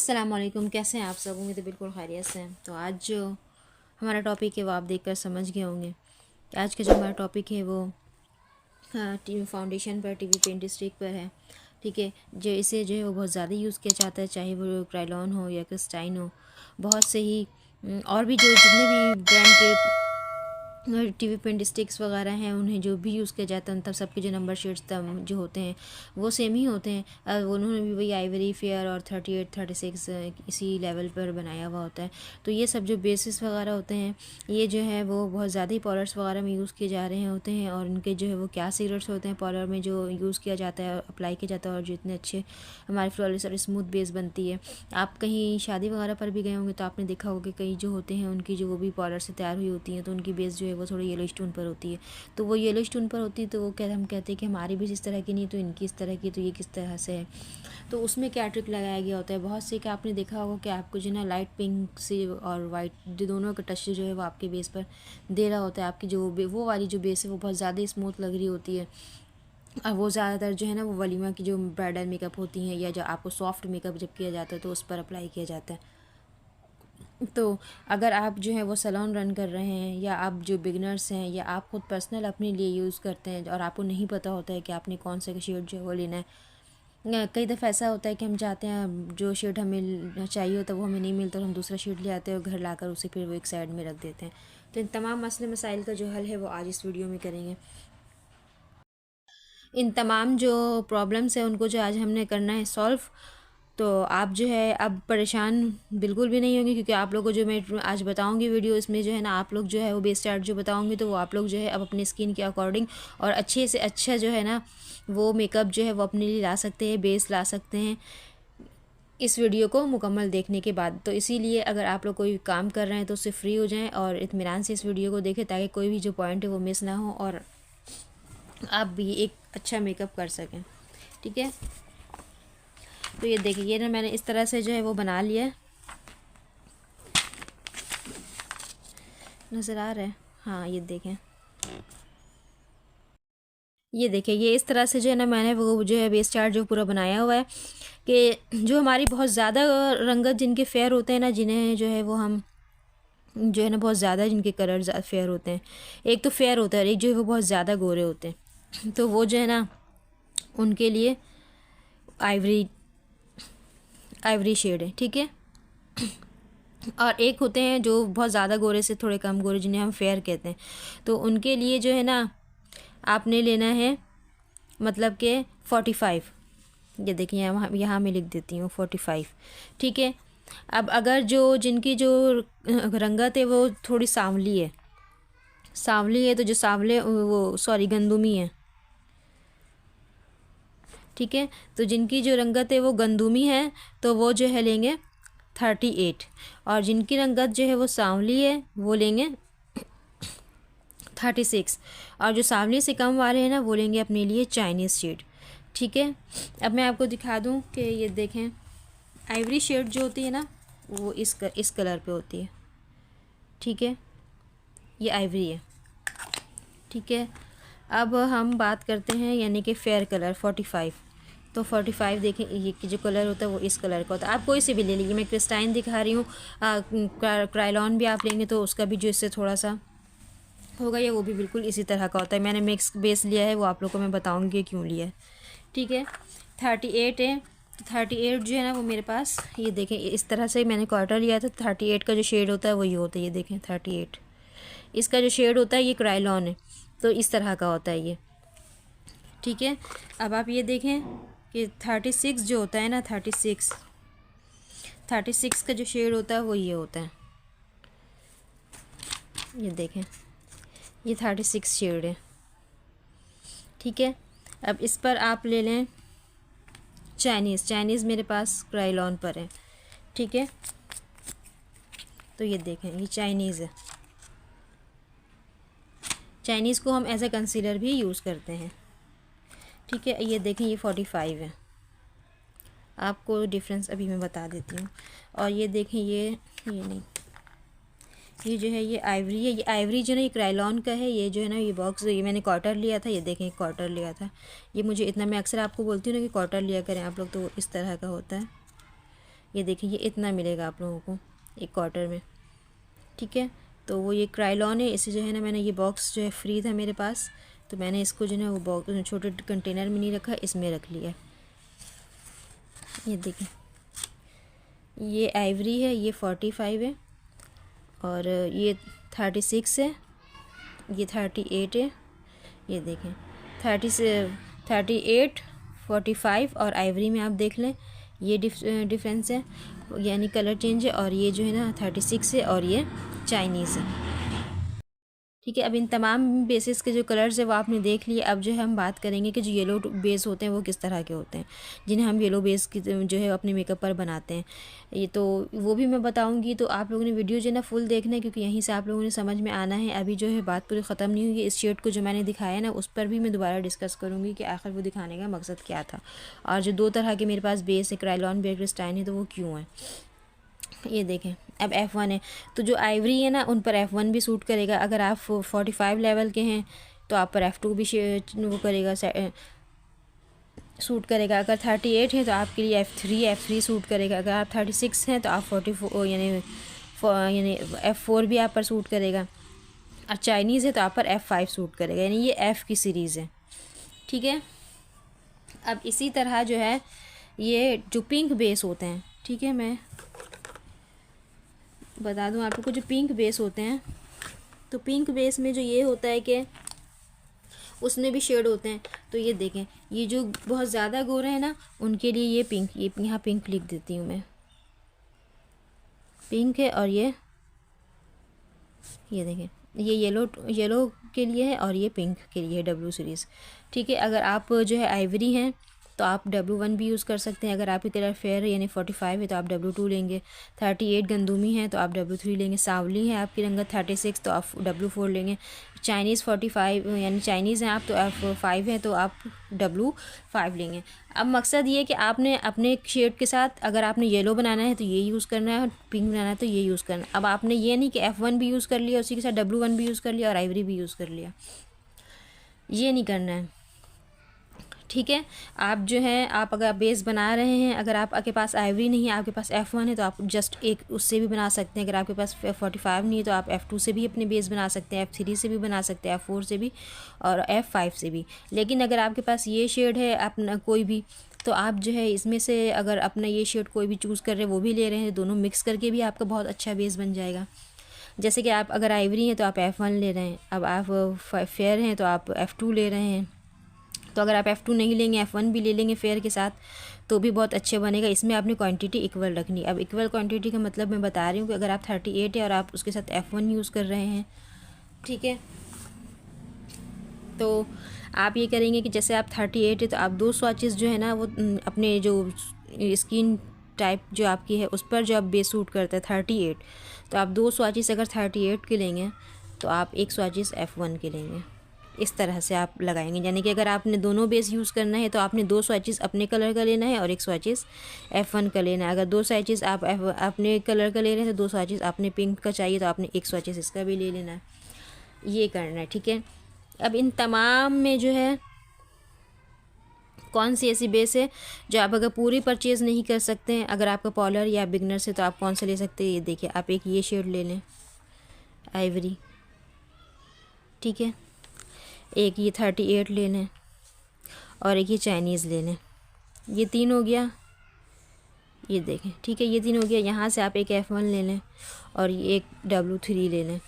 अस्सलामुअलैकुम। कैसे हैं आप सब? उम्मीद है बिल्कुल खैरियत से हैं। तो आज जो हमारा टॉपिक है वो आप देखकर समझ गए होंगे कि आज का जो हमारा टॉपिक है वो टीवी फाउंडेशन पर, टीवी पेंट स्टिक पर है। ठीक है, जो इसे जो है वो बहुत ज़्यादा यूज़ किया जाता है, चाहे वो क्रायलॉन हो या क्रिस्टाइन हो। बहुत से ही और भी जो जितने भी ब्रांड के टीवी पेंट स्टिक्स वगैरह हैं उन्हें जो भी यूज़ किया जाता है तब सबके जो नंबर शीट्स जो होते हैं वो सेम ही होते हैं। उन्होंने भी वही आइवरी, फेयर और 38, 36 इसी लेवल पर बनाया हुआ होता है। तो ये सब जो बेसिस वगैरह होते हैं ये जो है वो बहुत ज़्यादा ही पॉलर्स वगैरह में यूज़ किए जा रहे होते हैं, और इनके जो है वो क्या सीक्रेट्स होते हैं पॉलर में जो यूज़ किया जाता है, अप्लाई किया जाता है, और जो इतने अच्छे हमारे फ्लॉलेस और स्मूथ बेस बनती है। आप कहीं शादी वगैरह पर भी गए होंगे तो आपने देखा होगा कि कई जो होते हैं उनकी जो वो भी पॉलर से तैयार हुई होती हैं, तो उनकी बेस जो है वो थोड़ी येलो स्टोन पर होती है। तो वो येलो स्टोन पर होती है तो वो हम कहते हैं कि हमारी बेस इस तरह की नहीं तो इनकी इस तरह की, तो ये किस तरह से है। तो उसमें क्या ट्रिक लगाया गया होता है, बहुत से कि आपने देखा होगा कि आपको जो ना लाइट पिंक से और वाइट दोनों का टच जो है वो आपके बेस पर दे रहा होता है। आपकी जो वो वाली जो बेस है वो बहुत ज़्यादा स्मूथ लग रही होती है। अब वो ज़्यादातर जो है ना वो वलीमा की जो ब्राइडल मेकअप होती हैं या जो आपको सॉफ्ट मेकअप जब किया जाता है तो उस पर अप्लाई किया जाता है। तो अगर आप जो है वो सैलून रन कर रहे हैं, या आप जो बिगनर्स हैं, या आप खुद पर्सनल अपने लिए यूज़ करते हैं और आपको नहीं पता होता है कि आपने कौन सा शेड जो है वो लेना है। कई दफ़ा ऐसा होता है कि हम चाहते हैं जो शेड हमें चाहिए होता है वो हमें नहीं मिलता और हम दूसरा शेड ले आते हैं और घर लाकर उसे फिर वो एक साइड में रख देते हैं। तो इन तमाम मसले मसाइल का जो हल है वो आज इस वीडियो में करेंगे। इन तमाम जो प्रॉब्लम्स हैं उनको जो आज हमने करना है सॉल्व। तो आप जो है अब परेशान बिल्कुल भी नहीं होंगे, क्योंकि आप लोगों को जो मैं आज बताऊंगी वीडियो, इसमें जो है ना आप लोग जो है वो बेस चार्ट जो बताऊंगी तो वो आप लोग जो है अब अपनी स्किन के अकॉर्डिंग और अच्छे से अच्छा जो है ना वो मेकअप जो है वो अपने लिए ला सकते हैं, बेस ला सकते हैं इस वीडियो को मुकम्मल देखने के बाद। तो इसीलिए अगर आप लोग कोई काम कर रहे हैं तो उससे फ्री हो जाएं और इत्मीनान से इस वीडियो को देखें, ताकि कोई भी जो पॉइंट है वो मिस ना हो और आप भी एक अच्छा मेकअप कर सकें। ठीक है, तो ये देखिए, ये ना मैंने इस तरह से जो है वो बना लिया है। नज़र आ रहा है? हाँ, ये देखें, ये देखिए, ये इस तरह से जो है ना मैंने वो जो है बेस चार्ट जो पूरा बनाया हुआ है कि जो हमारी बहुत ज़्यादा रंगत जिनके फेयर होते हैं ना, जिन्हें जो है वो हम जो है ना बहुत ज़्यादा जिनके कलर फेयर होते हैं, एक तो फेयर होता है और एक जो है वो बहुत ज़्यादा गोरे होते हैं, तो वो जो है ना उनके लिए आइवरी आइवरी शेड है। ठीक है, और एक होते हैं जो बहुत ज़्यादा गोरे से थोड़े कम गोरे जिन्हें हम फेयर कहते हैं, तो उनके लिए जो है ना आपने लेना है मतलब कि 45। ये देखिए यहाँ मैं लिख देती हूँ 45। ठीक है, अब अगर जो जिनकी जो रंगत है वो थोड़ी सांवली है, तो जो सांवले वो सॉरी गंदुमी है। ठीक है, तो जिनकी जो रंगत है वो गंदुमी है तो वो जो है लेंगे 38, और जिनकी रंगत जो है वो सांवली है वो लेंगे 36, और जो सांवली से कम वाले हैं ना वो लेंगे अपने लिए चाइनीज़ शेड। ठीक है, अब मैं आपको दिखा दूं कि ये देखें आइवरी शेड जो होती है ना वो इस कलर पे होती है। ठीक है, ये आइवरी है। ठीक है, अब हम बात करते हैं यानी कि फेयर कलर 45। तो 45 देखें, ये जो कलर होता है वो इस कलर का होता है। आप कोई से भी ले लीजिए, मैं क्रिस्टाइन दिखा रही हूँ, क्रायलॉन भी आप लेंगे तो उसका भी जो इससे थोड़ा सा होगा या वो भी बिल्कुल इसी तरह का होता है। मैंने मिक्स बेस लिया है, वो आप लोग को मैं बताऊँगी क्यों लिया है। ठीक है, 38 है, तो 38 जो है ना वो मेरे पास ये देखें इस तरह से मैंने क्वार्टर लिया था। 38 का जो शेड होता है वो ये होता है, ये देखें 38 इसका जो शेड होता है ये क्रायलॉन है, तो इस तरह का होता है ये। ठीक है, अब आप ये देखें कि 36 जो होता है ना 36 का जो शेड होता है वो ये होता है। ये देखें ये 36 शेड है। ठीक है, अब इस पर आप ले लें चाइनीज़ मेरे पास क्रायलॉन पर है। ठीक है, तो ये देखें ये चाइनीज़ है। चाइनीज़ को हम एज ए कंसीलर भी यूज़ करते हैं। ठीक है, ये देखें ये 45 है, आपको डिफरेंस अभी मैं बता देती हूँ। और ये देखें ये नहीं, ये जो है ये आइवरी है। ये आइवरी जो है ये क्रायलॉन का है। ये जो है ना ये बॉक्स ये मैंने क्वार्टर लिया था, ये देखें क्वार्टर लिया था। ये मुझे इतना, मैं अक्सर आपको बोलती हूँ ना कि क्वार्टर लिया करें आप लोग, तो इस तरह का होता है। ये देखिए ये इतना मिलेगा आप लोगों को एक क्वार्टर में, ठीक है। तो वो ये क्राइलॉन है, इसे जो है ना मैंने ये बॉक्स जो है फ्री था मेरे पास, तो मैंने इसको जो है वो बॉक्स छोटे कंटेनर में नहीं रखा, इसमें रख लिया। ये देखिए ये आइवरी है, ये 45 है, और ये 36 है, ये 38 है। ये देखें 38, 45 और आइवरी में आप देख लें ये डिफरेंस है, यानी कलर चेंज है। और ये जो है ना 36 है और ये चाइनीज़ है, ठीक है। अब इन तमाम बेसिस के जो कलर्स है वो आपने देख लिए। अब जो है हम बात करेंगे कि जो येलो बेस होते हैं वो किस तरह के होते हैं, जिन्हें हम येलो बेस की जो है अपने मेकअप पर बनाते हैं। ये तो वो भी मैं बताऊंगी, तो आप लोगों ने वीडियो जो है ना फुल देखना है, क्योंकि यहीं से आप लोगों ने समझ में आना है। अभी जो है बात पूरी ख़त्म नहीं हुई। इस शेड को जो मैंने दिखाया ना उस पर भी मैं दोबारा डिस्कस करूँगी कि आखिर वो दिखाने का मकसद क्या था, और जो 2 तरह के मेरे पास बेस है क्राइलॉन बेस क्रिस्टाइन है, तो वो क्यों है। ये देखें अब F1 है, तो जो आइवरी है ना उन पर F1 भी सूट करेगा। अगर आप 45 लेवल के हैं तो आप पर F2 भी वो करेगा, सूट करेगा। अगर 38 है तो आपके लिए F3 सूट करेगा। अगर आप 36 हैं तो आप 44 यानी F4 भी आप पर सूट करेगा। और चाइनीज़ है तो आप पर F5 सूट करेगा, यानी ये F की सीरीज़ है, ठीक है। अब इसी तरह जो है ये जो पिंक बेस होते हैं, ठीक है, मैं बता दूं आप लोग को जो पिंक बेस होते हैं, तो पिंक बेस में जो ये होता है कि उसमें भी शेड होते हैं। तो ये देखें ये जो बहुत ज़्यादा गोरे हैं ना उनके लिए ये पिंक, ये यहाँ पिंक लिख देती हूँ मैं, पिंक है। और ये देखें ये येलो के लिए है और ये पिंक के लिए है, W सीरीज़, ठीक है। अगर आप जो है आइवरी हैं तो आप W1 भी यूज़ कर सकते हैं। अगर आपकी कलर फेयर है यानी 45 है तो आप W2 लेंगे। 38 गंदुमी है तो आप W3 लेंगे। सांवली है आपकी रंगत 36 तो आप W4 लेंगे। चाइनीज़ 45 यानी चाइनीज़ हैं आप तो F5 है तो आप W5 लेंगे। अब मकसद ये है कि आपने अपने शेड के साथ अगर आपने येलो बनाना है तो ये यूज़ करना है, पिंक बनाना है तो ये यूज़ करना है। अब आपने ये नहीं कि F1 भी यूज़ कर लिया उसी के साथ W1 भी यूज़ कर लिया और आइवरी भी यूज़ कर लिया, ये नहीं करना है, ठीक है। आप जो है आप अगर बेस बना रहे हैं, अगर आपके पास आइवरी नहीं है, आपके पास F1 है तो आप जस्ट एक उससे भी बना सकते हैं। अगर आपके पास 45 नहीं है तो आप F2 से भी अपने बेस बना सकते हैं, F3 से भी बना सकते हैं, F4 से भी और F5 से भी। लेकिन अगर आपके पास ये शेड है अपना कोई भी, तो आप जो है इसमें से अगर अपना ये शेड कोई भी चूज़ कर रहे हैं वो भी ले रहे हैं, दोनों मिक्स करके भी आपका बहुत अच्छा बेस बन जाएगा। जैसे कि आप अगर आइवरी हैं तो आप F1 ले रहे हैं, अब आप फेयर हैं तो आप F2 ले रहे हैं। तो अगर आप F2 नहीं लेंगे F1 भी ले लेंगे फेयर के साथ तो भी बहुत अच्छे बनेगा। इसमें आपने क्वांटिटी इक्वल रखनी। अब इक्वल क्वांटिटी का मतलब मैं बता रही हूँ कि अगर आप 38 है और आप उसके साथ F1 यूज़ कर रहे हैं, ठीक है, तो आप ये करेंगे कि जैसे आप 38 है तो आप 2 स्वॉचेस जो है ना वो अपने जो स्किन टाइप जो आपकी है उस पर जो आप बेस सूट करते हैं 38, तो आप 2 स्वॉचेस अगर 38 के लेंगे तो आप 1 स्वॉचेस F1 के लेंगे। इस तरह से आप लगाएंगे, यानी कि अगर आपने दोनों बेस यूज़ करना है तो आपने 2 स्वॉचेस अपने कलर का लेना है और 1 स्वॉचेस F1 का लेना है। अगर 2 स्वॉचेस आप अपने कलर का ले रहे हैं तो 2 स्वॉचेस आपने पिंक का चाहिए तो आपने 1 स्वॉचेस इसका भी ले लेना है, ये करना है, ठीक है। अब इन तमाम में जो है कौन सी ऐसी बेस है जो आप अगर पूरी परचेज़ नहीं कर सकते हैं, अगर आपका पॉलर या बिगनर है तो आप कौन सा ले सकते हैं। ये देखिए आप एक ये शेड ले लें आइवरी, ठीक है, एक ये 38 ले लें और एक ये चाइनीज़ ले लें। ये 3 हो गया, ये देखें, ठीक है, ये 3 हो गया। यहाँ से आप एक F1 ले लें और ये एक W3 ले लें,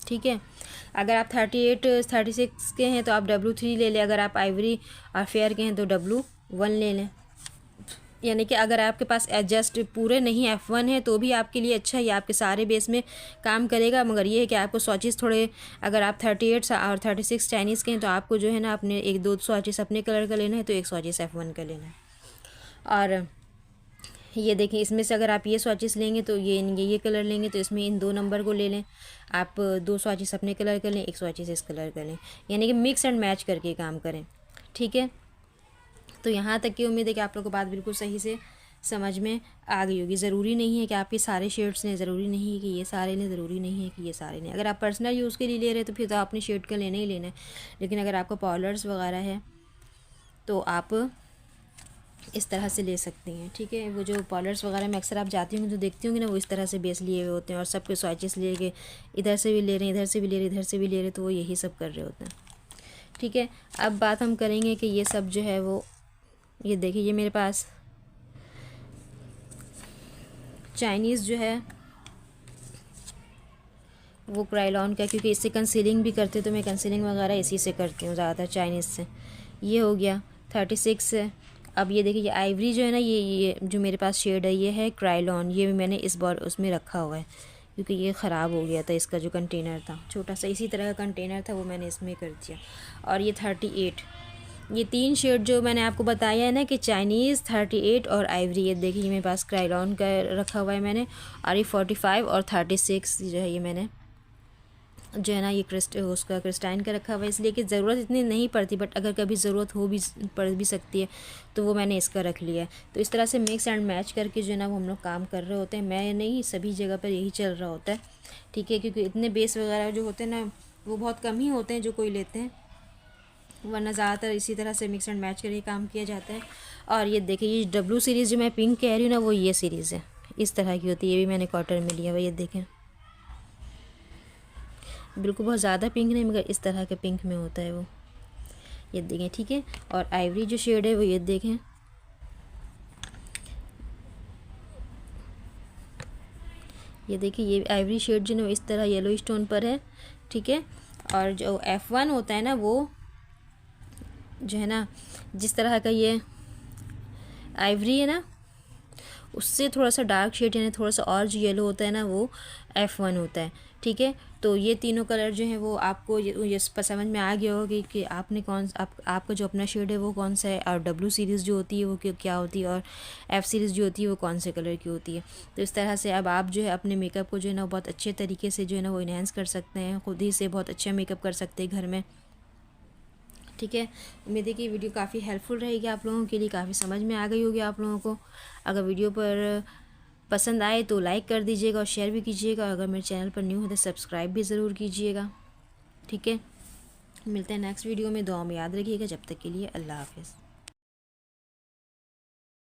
ठीक है। अगर आप 38 36 के हैं तो आप W3 ले लें। अगर आप आइवरी और फेयर के हैं तो W1 ले लें। यानी कि अगर आपके पास एडजस्ट पूरे नहीं F1 है तो भी आपके लिए अच्छा, ये आपके सारे बेस में काम करेगा। मगर ये है कि आपको स्वॉचेस थोड़े, अगर आप 38 और 36 चाइनीज़ के हैं तो आपको जो है ना अपने 1-2 स्वॉचेस अपने कलर का लेना है तो 1 स्वॉचेस F1 का लेना है। और ये देखें इसमें से अगर आप ये स्वॉचेस लेंगे तो ये कलर लेंगे तो इसमें इन 2 नंबर को ले लें आप, 2 स्वॉचेस अपने कलर का लें, 1 स्वॉचेस इस कलर का लें, यानी कि मिक्स एंड मैच करके काम करें, ठीक है। तो यहाँ तक की उम्मीद है कि आप लोगों को बात बिल्कुल सही से समझ में आ गई होगी। ज़रूरी नहीं है कि आपके सारे शेड्स लें, ज़रूरी नहीं है कि ये सारे लें, ज़रूरी नहीं है कि ये सारे लें। अगर आप पर्सनल यूज़ के लिए ले रहे हैं तो फिर तो आपने शेड का लेना ही लेना है। लेकिन अगर आपका पार्लर्स वगैरह है तो आप इस तरह से ले सकती हैं। ठीक है, वो जो पार्लर्स वगैरह में अक्सर आप जाती होंगी तो देखती होंगी ना, वो इस तरह से बेस लिए हुए होते हैं और सबके स्वाइचेस ले के इधर से भी ले रहे हैं, इधर से भी ले रहे हैं, इधर से भी ले रहे हैं, तो वो यही सब कर रहे होते हैं। ठीक है, अब बात हम करेंगे कि ये सब जो है वो, ये देखिए ये मेरे पास चाइनीज़ जो है वो क्राइलॉन का, क्योंकि इससे कंसीलिंग भी करते तो मैं कंसीलिंग वगैरह इसी से करती हूँ ज़्यादातर, चाइनीज़ से। ये हो गया 36 है। अब ये देखिए ये आइवरी जो है ना, ये जो मेरे पास शेड है ये है क्राइलॉन। ये भी मैंने इस बार उसमें रखा हुआ है क्योंकि ये ख़राब हो गया था, इसका जो कंटेनर था छोटा सा इसी तरह का कंटेनर था, वो मैंने इसमें कर दिया। और ये 38, ये 3 शेड जो मैंने आपको बताया है ना कि चाइनीज़, 38 और आइवरी, ये देखिए ये मेरे पास क्राइलॉन का रखा हुआ है मैंने। और ये 45 और 36 जो है ये मैंने जो है ना ये उसका क्रिस्टाइन का रखा हुआ है, इसलिए कि ज़रूरत इतनी नहीं पड़ती, बट अगर कभी ज़रूरत हो भी पड़ भी सकती है तो वो मैंने इसका रख लिया है। तो इस तरह से मिक्स एंड मैच करके जो है ना वो हम लोग काम कर रहे होते हैं। मैं नहीं, सभी जगह पर यही चल रहा होता है। ठीक है, क्योंकि इतने बेस वगैरह जो होते हैं ना वो बहुत कम ही होते हैं जो कोई लेते हैं, वरना ज़्यादातर इसी तरह से मिक्स एंड मैच करके काम किया जाता है। और ये देखिए ये W सीरीज़ जो मैं पिंक कह रही हूँ ना, वो ये सीरीज़ है, इस तरह की होती है। ये भी मैंने कॉटन में लिया हुआ, ये देखें बिल्कुल बहुत ज़्यादा पिंक नहीं मगर इस तरह के पिंक में होता है वो, ये देखें। ठीक है, और आइवरी जो शेड है वो ये देखें, ये देखिए ये आइवरी शेड जो है इस तरह येलो स्टोन पर है। ठीक है, और जो F1 होता है ना वो जो है ना जिस तरह का ये आइवरी है ना उससे थोड़ा सा डार्क शेड यानी थोड़ा सा और जो येलो होता है ना वो F1 होता है। ठीक है, तो ये तीनों कलर जो हैं वो आपको ये समझ में आ गया होगा कि आपने आपका जो अपना शेड है वो कौन सा है, और W सीरीज़ जो होती है वो क्या होती है, और F सीरीज़ जो होती है वो कौन से कलर की होती है। तो इस तरह से अब आप जो है अपने मेकअप को जो है ना बहुत अच्छे तरीके से जो है ना वो इन्हेंस कर सकते हैं, खुद ही से बहुत अच्छा मेकअप कर सकते हैं घर में। ठीक है, उम्मीद है कि वीडियो काफ़ी हेल्पफुल रहेगी आप लोगों के लिए, काफ़ी समझ में आ गई होगी आप लोगों को। अगर वीडियो पर पसंद आए तो लाइक कर दीजिएगा और शेयर भी कीजिएगा, और अगर मेरे चैनल पर न्यू हो तो सब्सक्राइब भी ज़रूर कीजिएगा। ठीक है, मिलते हैं नेक्स्ट वीडियो में, दुआ में याद रखिएगा। जब तक के लिए अल्लाह हाफ़िज़।